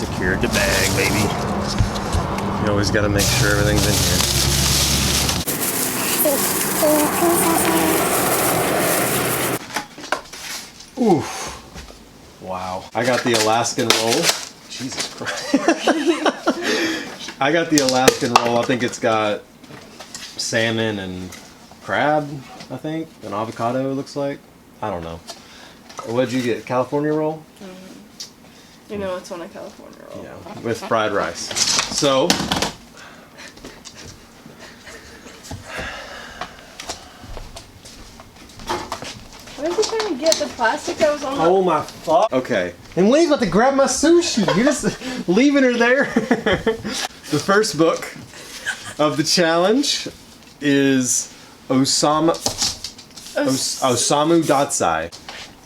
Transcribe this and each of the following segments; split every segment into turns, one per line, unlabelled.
Secured the bag, baby. You always gotta make sure everything's in here. Oof. Wow. I got the Alaskan roll. Jesus Christ. I got the Alaskan roll. I think it's got salmon and crab, I think. An avocado, it looks like. I don't know. What'd you get? California roll?
You know it's on a California roll.
Yeah, with fried rice. So,
Why did you trying to get the plastic that was on the...
oh my fuck. Okay. And Lee's about to grab my sushi. You're just leaving her there. The first book of the challenge is Osamu Dazai.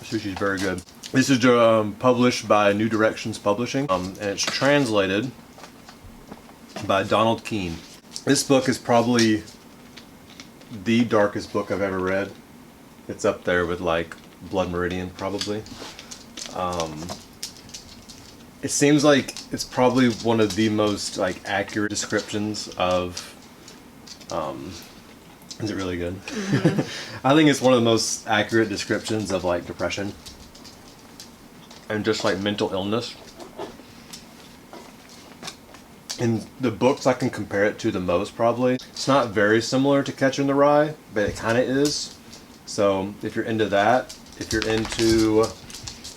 Sushi's very good. This is published by New Directions Publishing, and it's translated by Donald Keene. This book is probably the darkest book I've ever read. It's up there with like Blood Meridian, probably. It seems like it's probably one of the most like accurate descriptions of. Is it really good? Mm-hmm. I think it's one of the most accurate descriptions of like depression and just like mental illness. In the books I can compare it to the most, probably. It's not very similar to Catcher in the Rye, but it kind of is. So if you're into that, if you're into,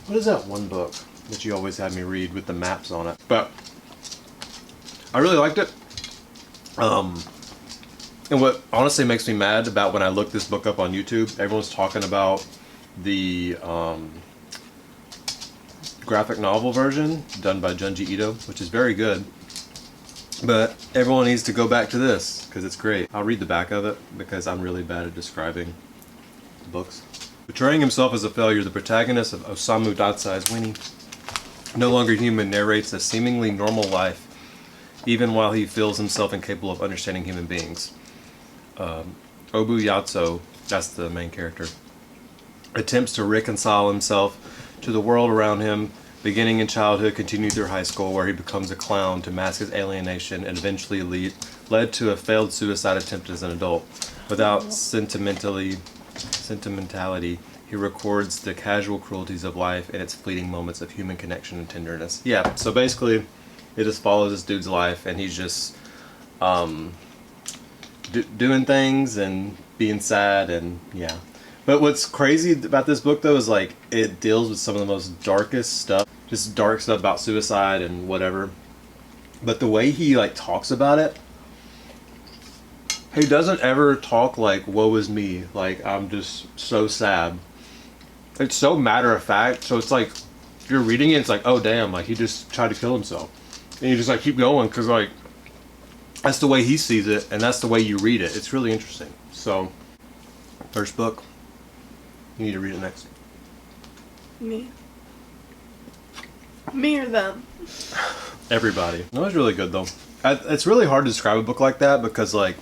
what is that one book that you always had me read with the maps on it? But I really liked it. And what honestly makes me mad about when I look this book up on YouTube, everyone's talking about the graphic novel version done by Junji Ito, which is very good. But everyone needs to go back to this because it's great. I'll read the back of it because I'm really bad at describing the books. Betraying himself as a failure, the protagonist of Osamu Dazai's Winnie, no longer human, narrates a seemingly normal life, even while he feels himself incapable of understanding human beings. Obu Yatso, that's the main character, attempts to reconcile himself to the world around him, beginning in childhood, continued through high school, where he becomes a clown to mask his alienation, and eventually led to a failed suicide attempt as an adult. Without sentimentality, he records the casual cruelties of life and its fleeting moments of human connection and tenderness. Yeah, so basically, it just follows this dude's life, and he's just doing things and being sad, and yeah. But what's crazy about this book, though, is like it deals with some of the most darkest stuff, just dark stuff about suicide and whatever. But the way he like talks about it, he doesn't ever talk like "woe is me," like I'm just so sad. It's so matter of fact. So it's like if you're reading it, it's like, oh damn, like he just tried to kill himself, and you just like keep going because like that's the way he sees it, and that's the way you read it. It's really interesting. So, first book. You need to read it next.
Me. Me or them?
Everybody. No, it's really good though. It's really hard to describe a book like that because like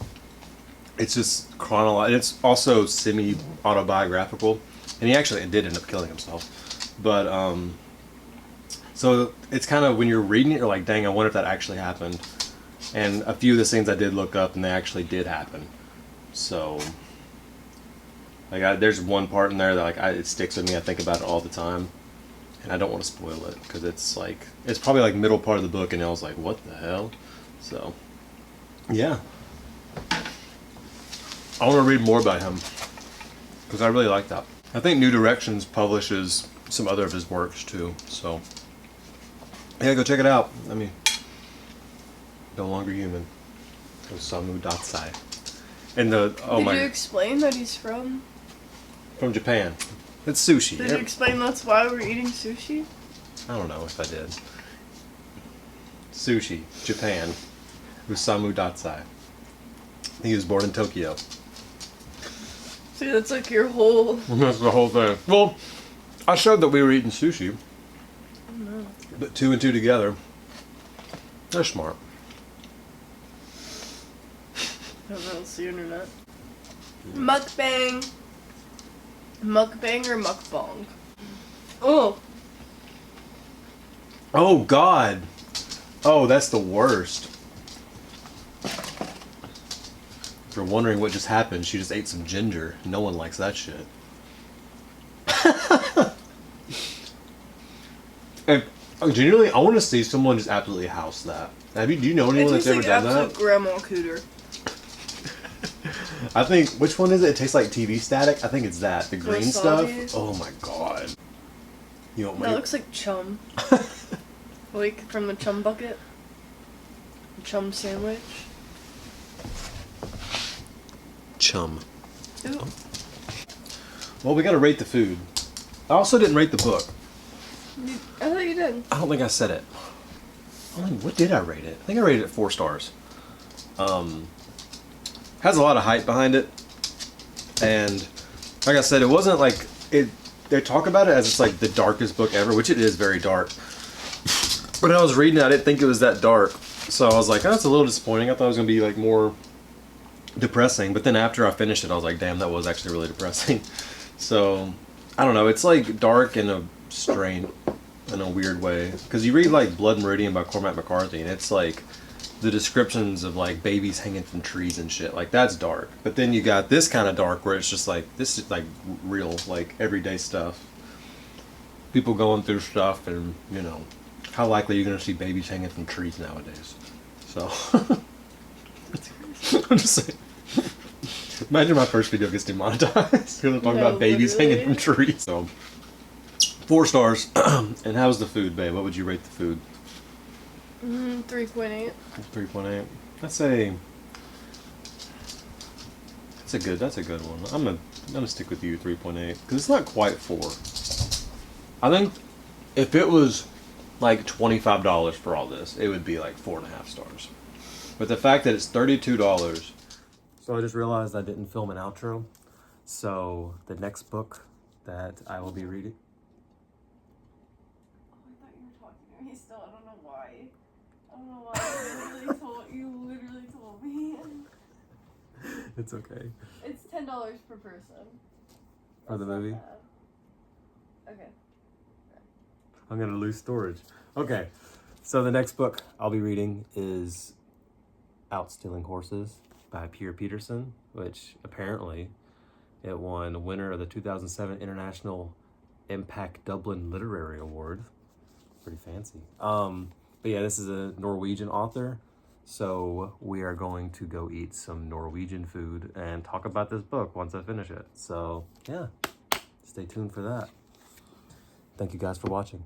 it's just chronological. It's also semi-autobiographical, and he actually did end up killing himself. But so it's kind of when you're reading it, you're like, dang, I wonder if that actually happened. And a few of the things I did look up, and they actually did happen. So. Like there's one part in there that like it sticks with me. I think about it all the time, and I don't want to spoil it because it's probably like middle part of the book, and I was like, what the hell? So, yeah, I want to read more about him because I really like that. I think New Directions publishes some other of his works too. So, yeah, go check it out. I mean, No Longer Human, Osamu Dazai, and the
Did you explain that he's from
Japan? It's sushi.
Did you explain that's why we're eating sushi?
I don't know if I did. Sushi, Japan. Osamu Dazai. He was born in Tokyo.
See, that's like your whole...
That's the whole thing. Well, I showed that we were eating sushi.
No.
But two and two together, they're smart.
I don't know, it's the internet. Mukbang. Mukbang or mukbang? Oh.
Oh God! Oh, that's the worst. If you're wondering what just happened, she just ate some ginger. No one likes that shit. And genuinely, I want to see someone just absolutely house that. Do you know anyone that's ever done that?
Grandma cooter.
I think, which one is it? It tastes like TV static. I think it's that. The green stuff.
Wasabi?
Oh my god. You know,
That looks like chum. Like from the chum bucket. Chum sandwich.
chum.
Ooh.
Well, we gotta rate the food. I also didn't rate the book.
I thought you did.
I don't think I said it. What did I rate it? I think I rated it 4 stars. Has a lot of hype behind it, and like I said, it wasn't like it. They talk about it as it's like the darkest book ever, which it is very dark. But when I was reading it, I didn't think it was that dark, so I was like, oh, that's a little disappointing. I thought it was gonna be like more depressing. But then after I finished it, I was like, damn, that was actually really depressing. So I don't know. It's like dark in a weird way, because you read like Blood Meridian by Cormac McCarthy, and it's like the descriptions of like babies hanging from trees and shit, like that's dark. But then you got this kind of dark where it's just like, this is like real, like everyday stuff, people going through stuff, and you know, how likely are you going to see babies hanging from trees nowadays? So I'm just saying, imagine my first video gets demonetized because I'm talking about babies hanging from trees. So 4 stars. And how's the food, babe? What would you rate the food?
3.8.
3.8. That's a good one. I'm gonna stick with you, 3.8, because it's not quite 4. I think if it was like $25 for all this, it would be like 4.5 stars. But the fact that it's $32. So I just realized I didn't film an outro. So the next book that I will be reading.
I thought you were talking to me still. I don't know why. I don't know why. You literally told me.
It's okay.
It's $10 per person.
For the movie?
Okay.
I'm gonna lose storage. Okay, so the next book I'll be reading is Out Stealing Horses by Pierre Peterson, which apparently it won winner of the 2007 International Impact Dublin Literary Award. Pretty fancy. But yeah, this is a Norwegian author, so we are going to go eat some Norwegian food and talk about this book once I finish it. So yeah, stay tuned for that. Thank you guys for watching.